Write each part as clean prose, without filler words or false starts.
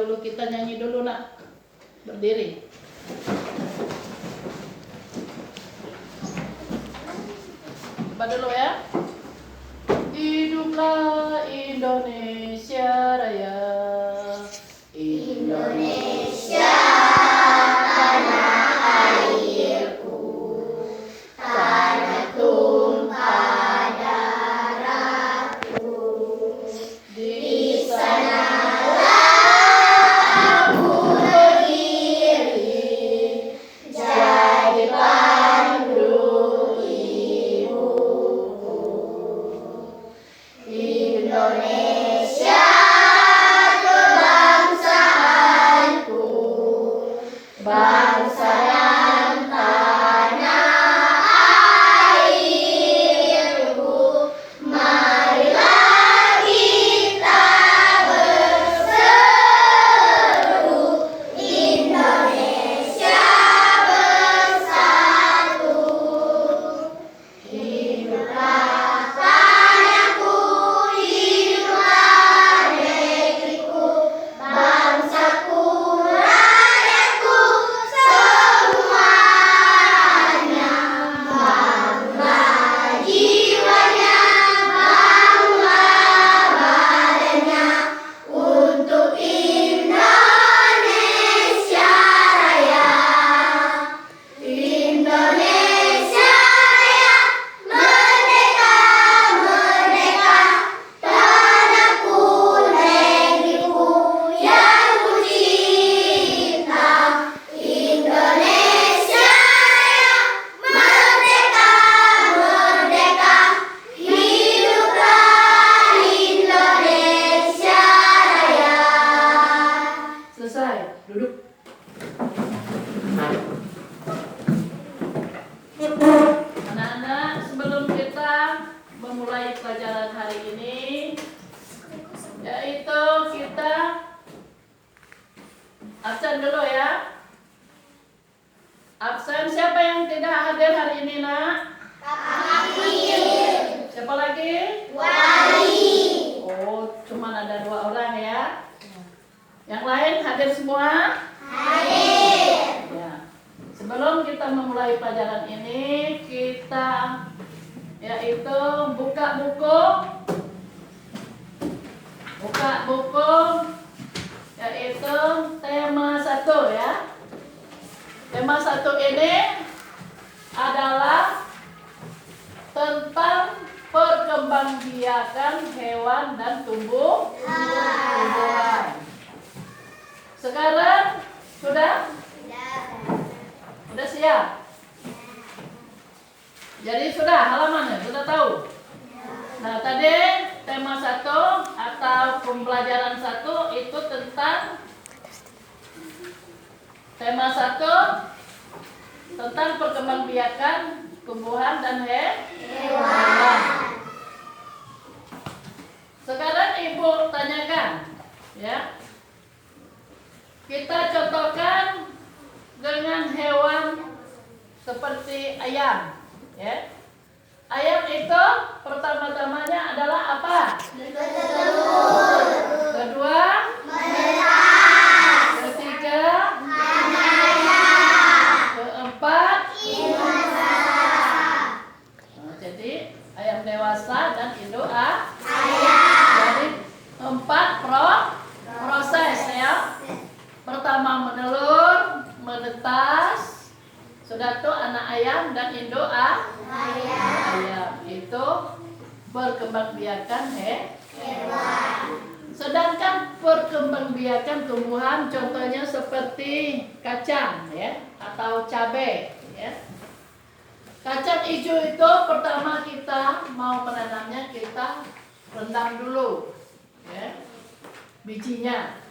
dulu, kita nyanyi dulu nak. Berdiri. Coba dulu ya. Hiduplah Indonesia Raya. Indonesia tanah airku, tanah tumpah darahku. Di sanalah aku berdiri, jadi pandu ibuku. Indonesia kebangsaanku, bangsa dan tanah airku. Marilah kita berseru, Indonesia bersatu. Hiduplah tanahku, hiduplah negeriku, bangsaku, rakyatku semuanya. Bangunlah jiwanya, bangunlah badannya untuk Indonesia Raya. Indonesia Raya, merdeka, merdeka, tanahku, negeriku yang ku cinta. Indonesia Raya, merdeka, merdeka, hiduplah Indonesia Raya. Selesai. Duduk. Anak-anak, sebelum kita memulai pelajaran hari ini, yaitu kita absen dulu ya. Absen siapa yang tidak hadir hari ini nak? Siapa lagi? Oh, cuma ada 2 orang ya. Yang lain hadir semua? Ya. Sebelum kita memulai pelajaran ini, kita yaitu buka buku yaitu tema 1 ya. Tema 1 ini adalah tentang perkembangbiakan hewan dan tumbuhan. Sekarang sudah siap? Jadi sudah halamannya, sudah tahu? Nah tadi tema 1 atau pembelajaran 1 itu tentang tema 1 tentang perkembangbiakan tumbuhan dan hewan. Sekarang ibu tanyakan ya. Kita contohkan dengan hewan seperti ayam ya. Ayam itu pertama-tamanya adalah apa? Bertelur. Kedua, Menetas. ketiga, Menayam. keempat. Indosat. Nah, jadi ayam dewasa dan induk ayam. Jadi 4 proses ya. Pertama menelur, menetas, sudah tuh anak ayam dan induk ayam. Itu perkembangbiakan hewan. Sedangkan perkembangbiakan tumbuhan contohnya seperti kacang ya atau cabai ya. Kacang hijau itu pertama kita mau menanamnya kita rendam dulu ya. Bijinya.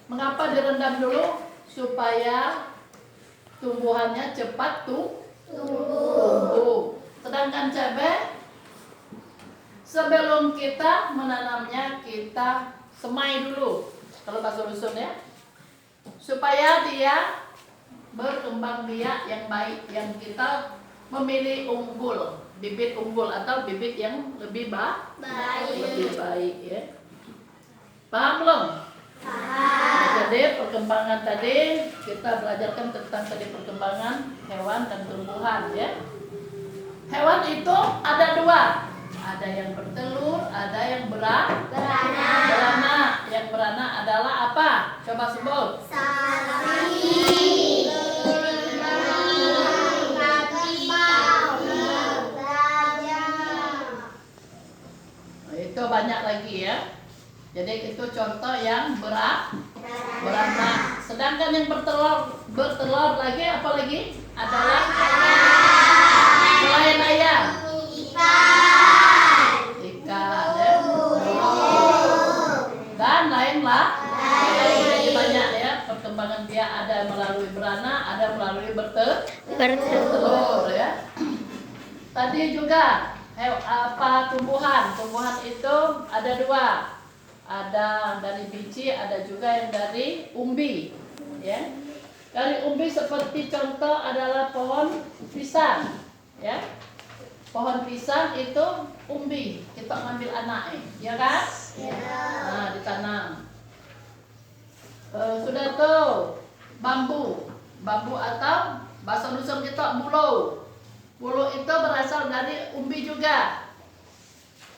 Mengapa direndam dulu? Supaya tumbuhannya cepat tumbuh. Sedangkan cabai sebelum kita menanamnya kita semai dulu. Kalau bahasa dusun ya. Supaya dia berkembang biak yang baik, yang kita memilih bibit unggul atau bibit yang lebih lebih baik ya. Paham belum? Paham. Jadi perkembangan tadi kita belajarkan tentang tadi perkembangan hewan dan tumbuhan ya. Hewan itu ada dua, ada yang bertelur, ada yang beranak. Yang beranak adalah apa? Coba sebut. Sapi, kerbau, gajah. Itu banyak lagi ya. Jadi itu contoh yang beranak. Sedangkan yang bertelur lagi apa lagi? Adalah selain ayam. Ikan ya. Dan lain-lah. Jadi banyak ya perkembangan dia, ada melalui beranak, ada melalui bertelur ya. Tadi juga tumbuhan itu ada dua. Ada dari biji, ada juga yang dari umbi ya. Dari umbi seperti contoh adalah pohon pisang ya. Pohon pisang itu umbi, kita ngambil anaknya ya kan? Nah, ditanam. Sudah tuh bambu atau bahasa dusun kita bulu itu berasal dari umbi juga.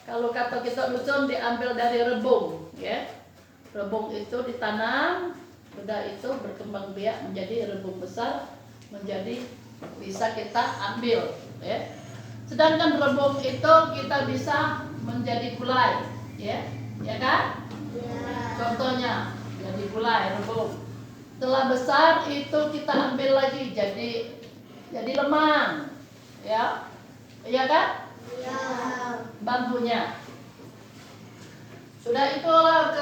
Kalau kata kita dusun diambil dari rebung ya. Rebung itu ditanam, sudah itu berkembang biak menjadi rebung besar, menjadi bisa kita ambil ya. Sedangkan rebung itu kita bisa menjadi gulai ya. Ya kan? Contohnya jadi gulai rebung. Setelah besar itu kita ambil lagi jadi lemang ya. Iya kan? Bambunya. Sudah itulah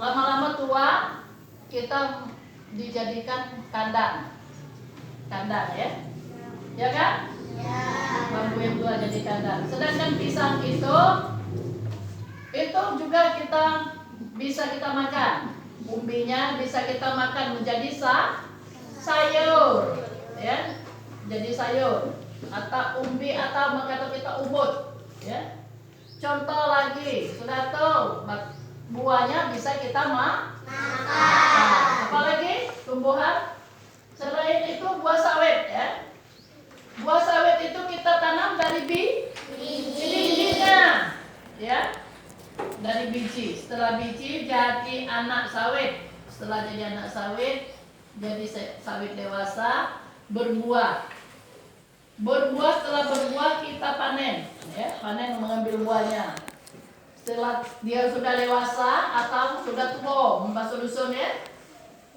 lama-lama tua kita dijadikan kandang ya. Ya kan? Bambu yang tua jadi kandang. Sedangkan pisang itu juga bisa kita makan. Umbinya bisa kita makan menjadi sayur ya. Jadi sayur atau umbi atau kata kita ubud ya. Contoh lagi, sudah tahu buahnya bisa kita makan. Apalagi tumbuhan selain itu buah sawit ya. Buah sawit itu kita tanam dari bijinya ya. Dari biji. Setelah biji jadi anak sawit. Setelah jadi anak sawit jadi sawit dewasa, berbuah. Setelah berbuah kita panen ya, panen mengambil buahnya. Setelah dia sudah dewasa atau sudah tua, bahasa dusun ya,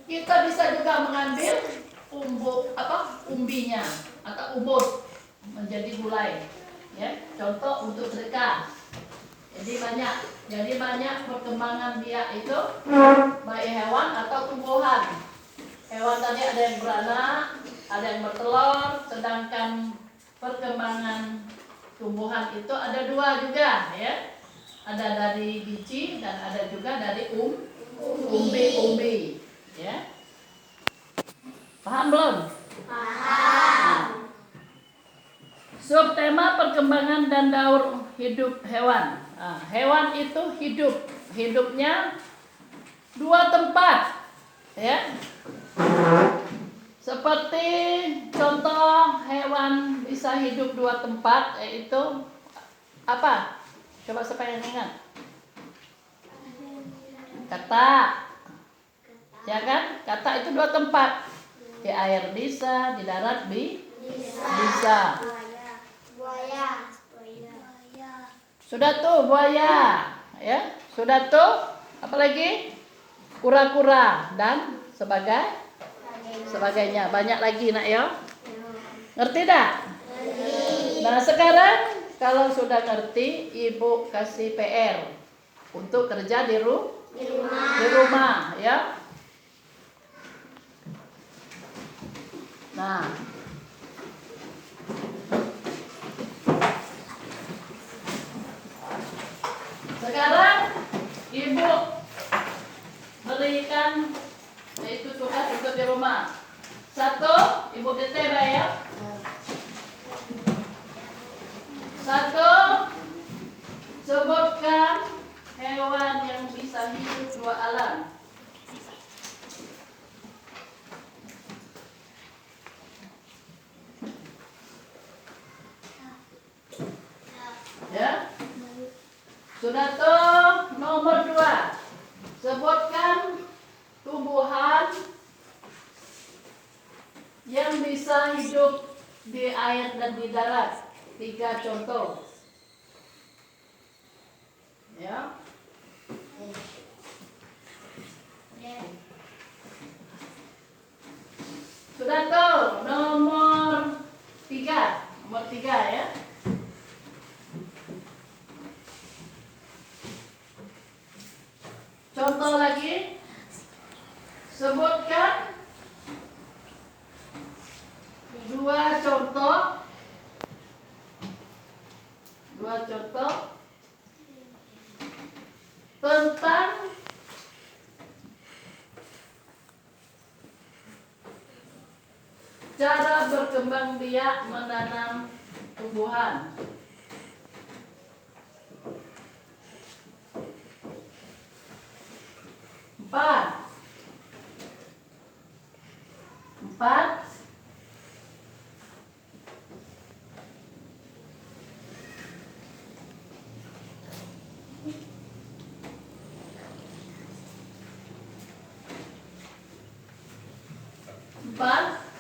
kita bisa juga mengambil umbinya atau ubud menjadi gulai ya. Contoh untuk sedekah. Jadi banyak perkembangan biak itu baik hewan atau tumbuhan. Hewan tadi ada yang beranak, ada yang bertelur, sedangkan perkembangan tumbuhan itu ada dua juga ya. Ada dari biji dan ada juga dari umbi ya. Paham belum? Paham. Subtema perkembangan dan daur hidup hewan. Hewan itu hidupnya dua tempat ya. Seperti contoh hewan bisa hidup dua tempat, yaitu apa? Coba siapa yang ingat? Katak. Ya kan? Katak itu dua tempat. Di air bisa, di darat bisa. Buaya. Sudah tuh buaya, ya. Sudah tuh apalagi? Kura-kura dan sebagainya. Banyak lagi nak ya. Ngerti tak? Nah sekarang kalau sudah ngerti, ibu kasih PR untuk kerja di rumah ya. Nah sekarang ibu berikan yaitu tugas untuk di rumah. Satu, ibu keteba ya. Satu, sebutkan hewan yang bisa hidup dua alam. Sudah tuh. Nomor 2. Sebutkan tumbuhan yang bisa hidup di air dan di darat. 3 contoh. Ya. Sudah tuh. Nomor 3. Nomor 3 ya. Contoh lagi. Sebutkan 2 contoh. 2 contoh tentang cara berkembang biak menanam tumbuhan. 4.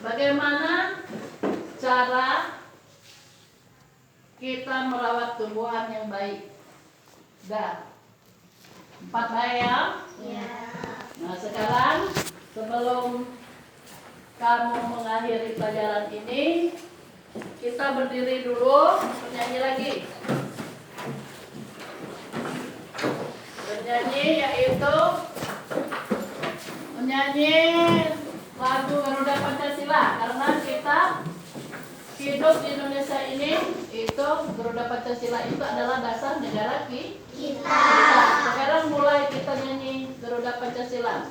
Bagaimana cara kita merawat tumbuhan yang baik? Dah. 4 bayang. Ya. Nah sekarang sebelum kamu mengakhiri pelajaran ini, kita berdiri dulu, bernyanyi lagi. Bernyanyi yaitu menyanyi lagu Garuda Pancasila, karena kita hidup di Indonesia ini itu Garuda Pancasila itu adalah dasar negara kita. Sekarang mulai kita nyanyi Garuda Pancasila.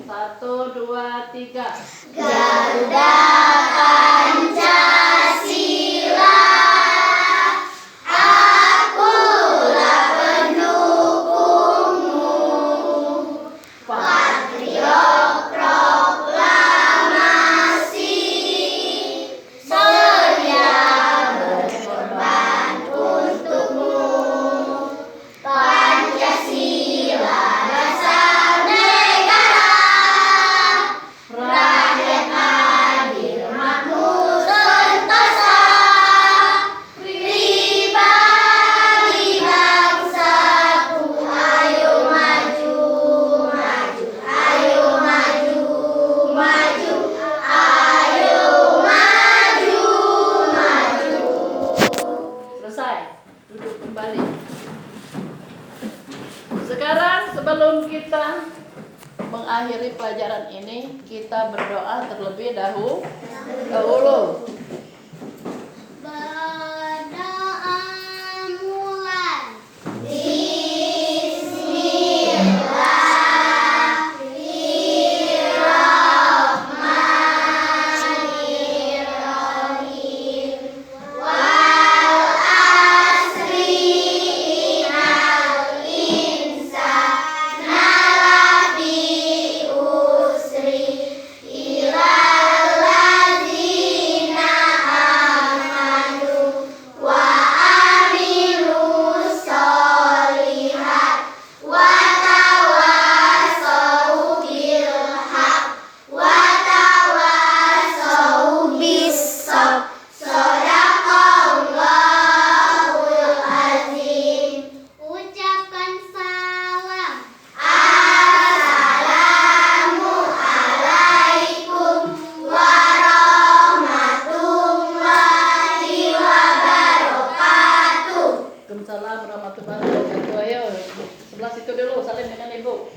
1, 2, 3. Garuda Pancasila, akulah pendukungmu. Patriot proklamasi, sedia berkorban untukmu. Pancasila dasar negara, rakyat adil makmur sentosa, pribadi bangsaku, ayo maju, maju, ayo maju, maju, ayo maju, maju. Selesai. Duduk kembali. Sekarang sebelum kita mengakhiri pelajaran ini, kita berdoa terlebih dahulu. Berdoa mulai. Bismillahirrahmanirrahim. Wal asri innal insana lafi usri ilal ladzina amanu wa amilus solihat wa tawasau bil haq wa tawasau bis sabr. Shadaqallahul azim. Ucapkan salam. Assalamualaikum warahmatullahi wabarakatuh. Waalaikumsalam warahmatullahi wabarakatuh. Ayo, sebelah situ dulu, salim dengan ibu.